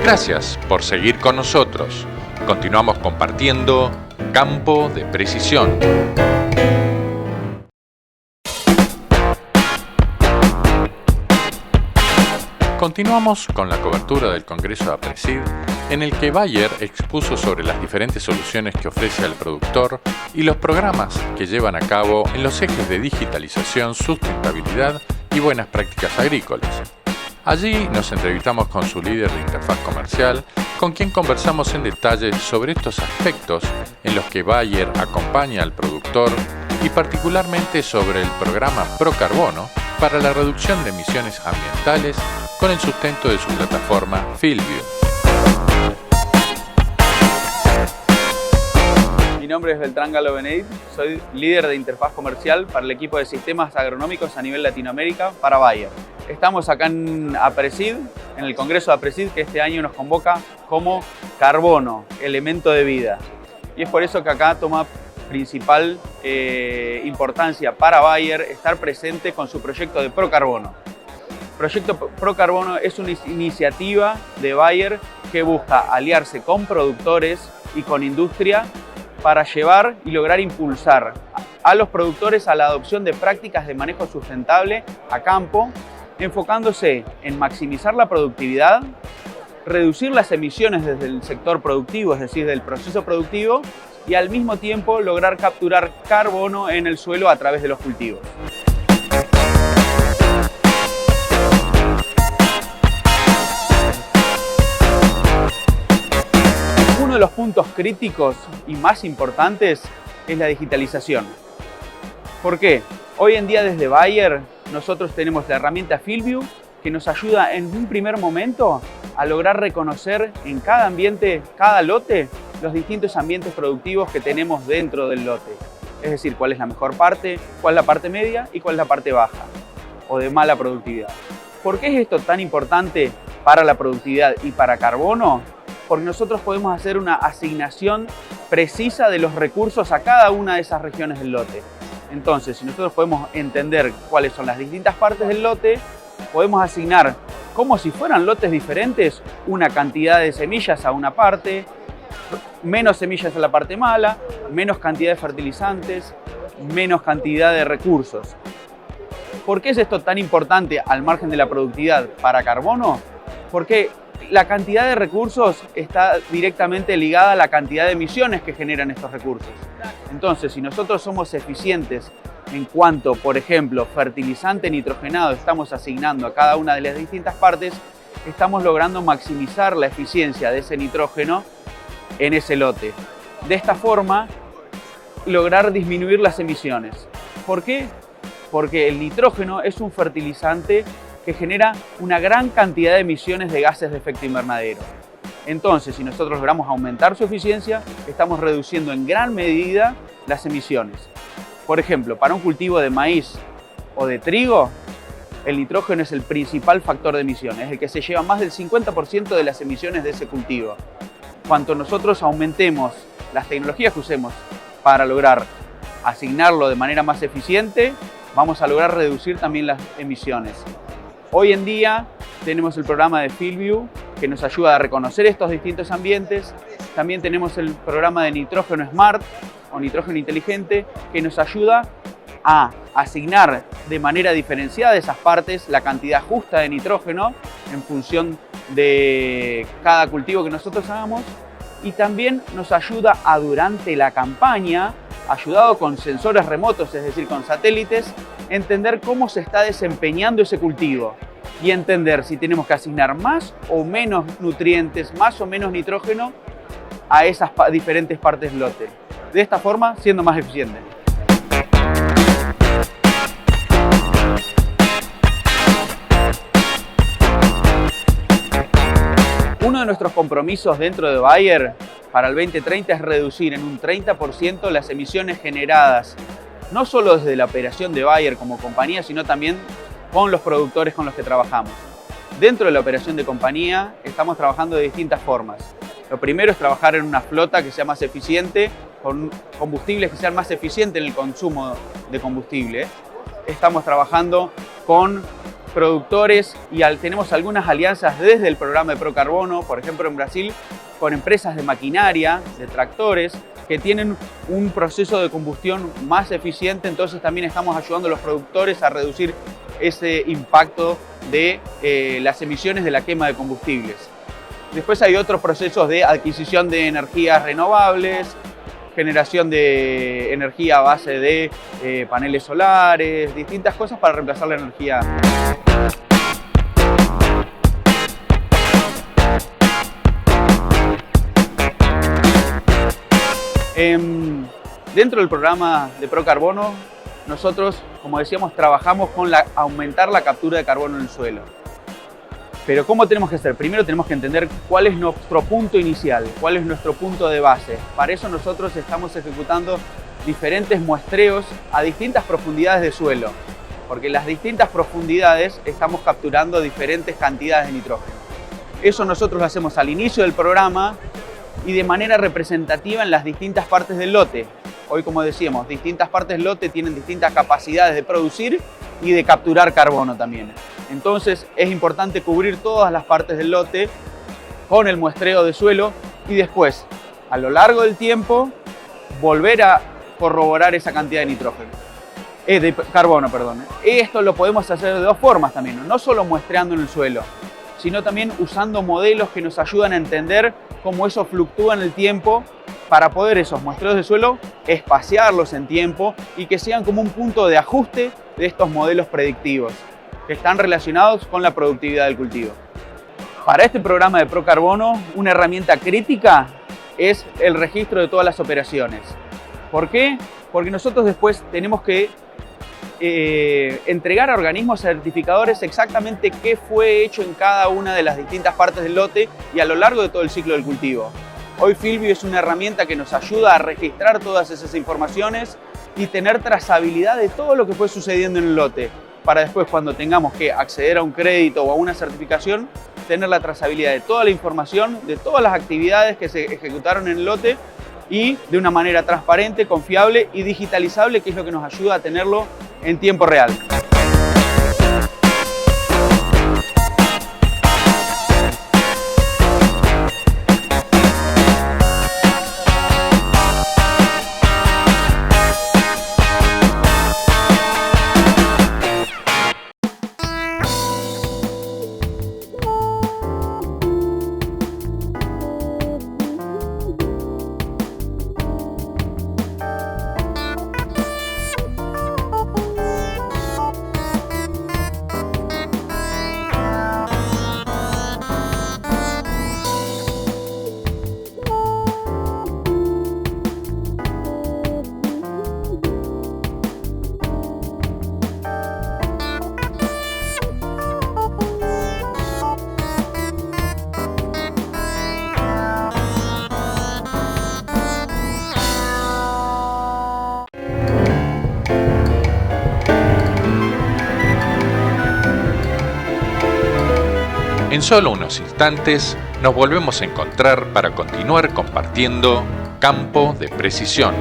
Gracias por seguir con nosotros. Continuamos compartiendo Campo de Precisión. Continuamos con la cobertura del Congreso de APRESID, en el que Bayer expuso sobre las diferentes soluciones que ofrece al productor y los programas que llevan a cabo en los ejes de digitalización, sustentabilidad y buenas prácticas agrícolas. Allí nos entrevistamos con su líder de interfaz comercial, con quien conversamos en detalle sobre estos aspectos en los que Bayer acompaña al productor y particularmente sobre el programa Procarbono para la reducción de emisiones ambientales con el sustento de su plataforma FieldView. Mi nombre es Beltrán Galo Benedit, soy líder de interfaz comercial para el equipo de sistemas agronómicos a nivel Latinoamérica para Bayer. Estamos acá en APRESID, en el Congreso de APRESID, que este año nos convoca como carbono, elemento de vida. Y es por eso que acá toma principal importancia para Bayer estar presente con su proyecto de Procarbono. Proyecto Procarbono es una iniciativa de Bayer que busca aliarse con productores y con industria para llevar y lograr impulsar a los productores a la adopción de prácticas de manejo sustentable a campo, enfocándose en maximizar la productividad, reducir las emisiones desde el sector productivo, es decir, del proceso productivo, y al mismo tiempo lograr capturar carbono en el suelo a través de los cultivos. Uno de los puntos críticos y más importantes es la digitalización. ¿Por qué? Hoy en día desde Bayer nosotros tenemos la herramienta FieldView que nos ayuda en un primer momento a lograr reconocer en cada ambiente, cada lote, los distintos ambientes productivos que tenemos dentro del lote. Es decir, cuál es la mejor parte, cuál es la parte media y cuál es la parte baja o de mala productividad. ¿Por qué es esto tan importante para la productividad y para carbono? Porque nosotros podemos hacer una asignación precisa de los recursos a cada una de esas regiones del lote. Entonces, si nosotros podemos entender cuáles son las distintas partes del lote, podemos asignar, como si fueran lotes diferentes, una cantidad de semillas a una parte, menos semillas a la parte mala, menos cantidad de fertilizantes, menos cantidad de recursos. ¿Por qué es esto tan importante al margen de la productividad para carbono? Porque la cantidad de recursos está directamente ligada a la cantidad de emisiones que generan estos recursos. Entonces, si nosotros somos eficientes en cuanto, por ejemplo, fertilizante nitrogenado estamos asignando a cada una de las distintas partes, estamos logrando maximizar la eficiencia de ese nitrógeno en ese lote. De esta forma, lograr disminuir las emisiones. ¿Por qué? Porque el nitrógeno es un fertilizante que genera una gran cantidad de emisiones de gases de efecto invernadero. Entonces, si nosotros logramos aumentar su eficiencia, estamos reduciendo en gran medida las emisiones. Por ejemplo, para un cultivo de maíz o de trigo, el nitrógeno es el principal factor de emisiones, es el que se lleva más del 50% de las emisiones de ese cultivo. Cuanto nosotros aumentemos las tecnologías que usemos para lograr asignarlo de manera más eficiente, vamos a lograr reducir también las emisiones. Hoy en día tenemos el programa de FieldView que nos ayuda a reconocer estos distintos ambientes. También tenemos el programa de nitrógeno Smart o nitrógeno inteligente que nos ayuda a asignar de manera diferenciada esas partes la cantidad justa de nitrógeno en función de cada cultivo que nosotros hagamos, y también nos ayuda a durante la campaña, ayudado con sensores remotos, es decir, con satélites, entender cómo se está desempeñando ese cultivo y entender si tenemos que asignar más o menos nutrientes, más o menos nitrógeno a esas diferentes partes del lote. De esta forma, siendo más eficiente. Uno de nuestros compromisos dentro de Bayer para el 2030 es reducir en un 30% las emisiones generadas, no solo desde la operación de Bayer como compañía, sino también con los productores con los que trabajamos. Dentro de la operación de compañía estamos trabajando de distintas formas. Lo primero es trabajar en una flota que sea más eficiente, con combustibles que sean más eficientes en el consumo de combustible. Estamos trabajando con productores y tenemos algunas alianzas desde el programa de Procarbono, por ejemplo en Brasil, con empresas de maquinaria, de tractores, que tienen un proceso de combustión más eficiente, entonces también estamos ayudando a los productores a reducir ese impacto de las emisiones de la quema de combustibles. Después hay otros procesos de adquisición de energías renovables, generación de energía a base de paneles solares, distintas cosas para reemplazar la energía. Dentro del programa de Procarbono, nosotros, como decíamos, trabajamos con aumentar la captura de carbono en el suelo. Pero ¿cómo tenemos que hacer? Primero tenemos que entender cuál es nuestro punto inicial, cuál es nuestro punto de base. Para eso nosotros estamos ejecutando diferentes muestreos a distintas profundidades de suelo, porque en las distintas profundidades estamos capturando diferentes cantidades de nitrógeno. Eso nosotros lo hacemos al inicio del programa y de manera representativa en las distintas partes del lote. Hoy, como decíamos, distintas partes del lote tienen distintas capacidades de producir y de capturar carbono también. Entonces es importante cubrir todas las partes del lote con el muestreo de suelo y después, a lo largo del tiempo, volver a corroborar esa cantidad de nitrógeno. De carbono, perdón. Esto lo podemos hacer de dos formas también, no solo muestreando en el suelo, sino también usando modelos que nos ayudan a entender cómo eso fluctúa en el tiempo para poder esos muestreos de suelo espaciarlos en tiempo y que sean como un punto de ajuste de estos modelos predictivos que están relacionados con la productividad del cultivo. Para este programa de Procarbono, una herramienta crítica es el registro de todas las operaciones. ¿Por qué? Porque nosotros después tenemos que entregar a organismos certificadores exactamente qué fue hecho en cada una de las distintas partes del lote y a lo largo de todo el ciclo del cultivo. Hoy Filvio es una herramienta que nos ayuda a registrar todas esas informaciones y tener trazabilidad de todo lo que fue sucediendo en el lote, para después, cuando tengamos que acceder a un crédito o a una certificación, tener la trazabilidad de toda la información, de todas las actividades que se ejecutaron en el lote y de una manera transparente, confiable y digitalizable, que es lo que nos ayuda a tenerlo en tiempo real. En solo unos instantes nos volvemos a encontrar para continuar compartiendo Campo de Precisión.